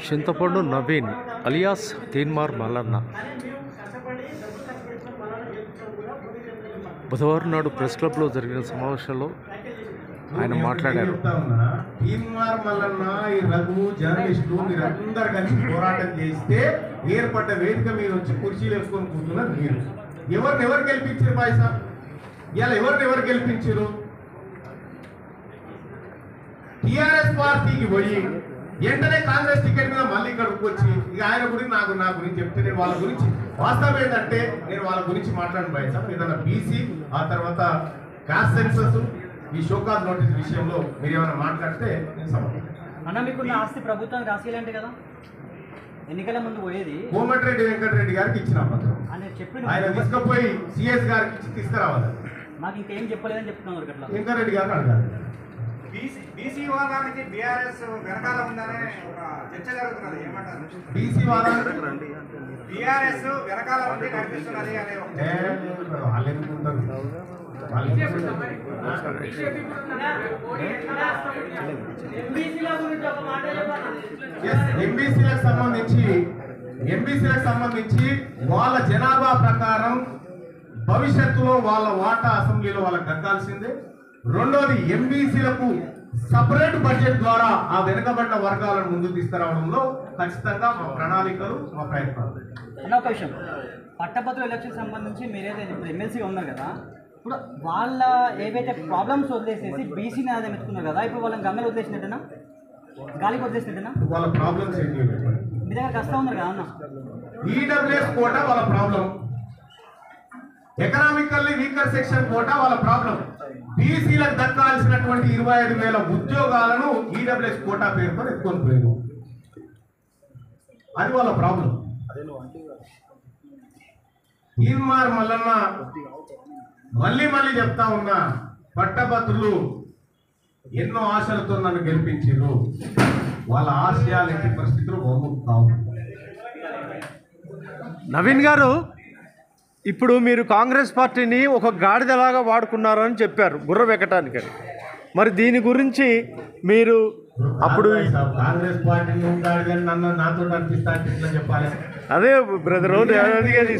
చింతపండు నవీన్ అలియాస్ తీన్మార్ మల్లన్న బుధవారం నాడు ప్రెస్ క్లబ్లో జరిగిన సమావేశంలో ఆయన మాట్లాడారు. తీన్మార్ మల్లన్న, ఈ రఘు జర్నలిస్టులు మీరందరూ కలిసి పోరాటం చేస్తే ఏర్పడ్డ వేదిక మీద వచ్చి కుర్చీలు వేసుకొని కూర్చున్నారు మీరు. ఎవరు గెలిపించారు పైసా? ఇలా ఎవరు గెలిపించారు? టిఆర్ఎస్ పార్టీకి పోయి వెంటనే కాంగ్రెస్ టికెట్ మీద మళ్ళీ ఇక్కడికి వచ్చి ఇక ఆయన గురించి నా గురించి చెప్తే నేను వాళ్ళ గురించి వాస్తవం ఏంటంటే నేను వాళ్ళ గురించి మాట్లాడిన పైసా ఏదైనా బీసీ ఆ తర్వాత క్యాస్ట్ సెన్సస్ ఈ షోకాజ్ నోటీస్ విషయంలో మీరు ఏమైనా మాట్లాడితే నేను సమర్థం. అన్న మీకున్న ఆస్తి ప్రభుత్వానికి రాసేయాలంటే కదా ఎన్నికల ముందు పోయేది. కోమటిరెడ్డి వెంకటరెడ్డి గారికి ఇచ్చిన పత్రం ఆయన తీసుకుపోయి సిఎస్ గారికి ఇచ్చి తీసుకురావాలి. మాకు ఇంకేం చెప్పలేదని చెప్తున్నారు. అట్లా వెంకటరెడ్డి గారిని అడగాలి. బీసీ వాదానికి బీఆర్ఎస్ వెనకాల ఉందనే ఒక చర్చ జరుగుతున్నది. ఏమంటారు? బీసీ వాదానికి బీఆర్ఎస్ వెనకాల ఉంది కనిపిస్తున్నది అనే వాళ్ళు ఎందుకుంటారు? ఎంబీసీలకు సంబంధించి వాళ్ళ జనాభా ప్రకారం భవిష్యత్తులో వాళ్ళ వాటా అసెంబ్లీలో వాళ్ళకి దక్కాల్సిందే. రెండోది ఎంబీసీలకు సపరేట్ బడ్జెట్ ద్వారా ఆ వెనుకబడిన వర్గాలను ముందుకు తీసుకురావడంలో ఖచ్చితంగా మా ప్రణాళికలు మా ప్రయత్నాలు. అన్న ఒక విషయం, పట్టభద్రుల ఎలక్షన్ సంబంధించి మీరైతే ఇప్పుడు ఎమ్మెల్సీగా ఉన్నారు కదా, ఇప్పుడు వాళ్ళ ఏవైతే ప్రాబ్లమ్స్ వదిలేసేసి బీసీని ఆదాయం ఎత్తుకున్నారు కదా, ఇప్పుడు వాళ్ళని గంగలు వదిలేసినట్టేనా, గాలికి వదిలేసినట్టేనా? వాళ్ళ ప్రాబ్లమ్స్ ఏంటి? మీ దగ్గర కష్టం ఉన్నారు కదా అన్న. ఈడబ్ల్యూఎస్ కోటా వాళ్ళ problem, economically weaker section quota వాళ్ళ ప్రాబ్లం. బీసీలకు దక్కాల్సినటువంటి 25,000 ఉద్యోగాలను ఈడబ్ల్యూఎస్ కోటా పేరుతో ఎత్తుకొని పోయారు. అది వాళ్ళ ప్రాబ్లం. తీన్మార్ మల్లన్న మళ్ళీ చెప్తా ఉన్నా, పట్టభద్రులు ఎన్నో ఆశలతో నన్ను గెలిపించారు. వాళ్ళ ఆశయాలు ఎట్టి పరిస్థితులు బహుముఖం కావు. నవీన్ గారు, ఇప్పుడు మీరు కాంగ్రెస్ పార్టీని ఒక గాడిదలాగా వాడుకున్నారు అని చెప్పారు బుర్ర వెక్కటానికి. మరి దీని గురించి మీరు అప్పుడు కాంగ్రెస్ పార్టీని గాడిదని నన్ను నాతో అనిపిస్తా చెప్పాలి. అదే బ్రదర్,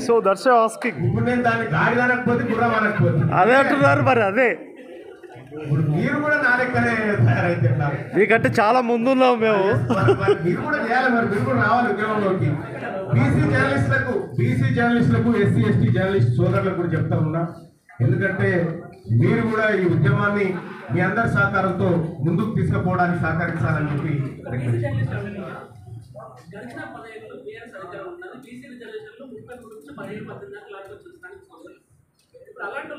సో దట్స్ ఆస్కింగ్. ఇప్పుడు నేను దాన్ని గాడిద అనకపోతే గుర్రం అనకపోతే అదే అంటున్నారు. మరి అదే మీరు కూడా నా లెక్కనే తయారైతే మీకంటే చాలా ముందున్నాం మేము. మీరు కూడా చేయాలి, మరి మీరు కూడా రావాలి ఉద్యోగంలోకి. బీసీ జర్నలిస్టులకు ఎస్సీ ఎస్టీ జర్నలిస్ట్ సోదరులకు కూడా చెప్తా ఉన్నా, ఎందుకంటే మీరు కూడా ఈ ఉద్యమాన్ని మీ అందరి సహకారంతో ముందుకు తీసుకుపోవడానికి సహకరించాలని చెప్పి అలాంటి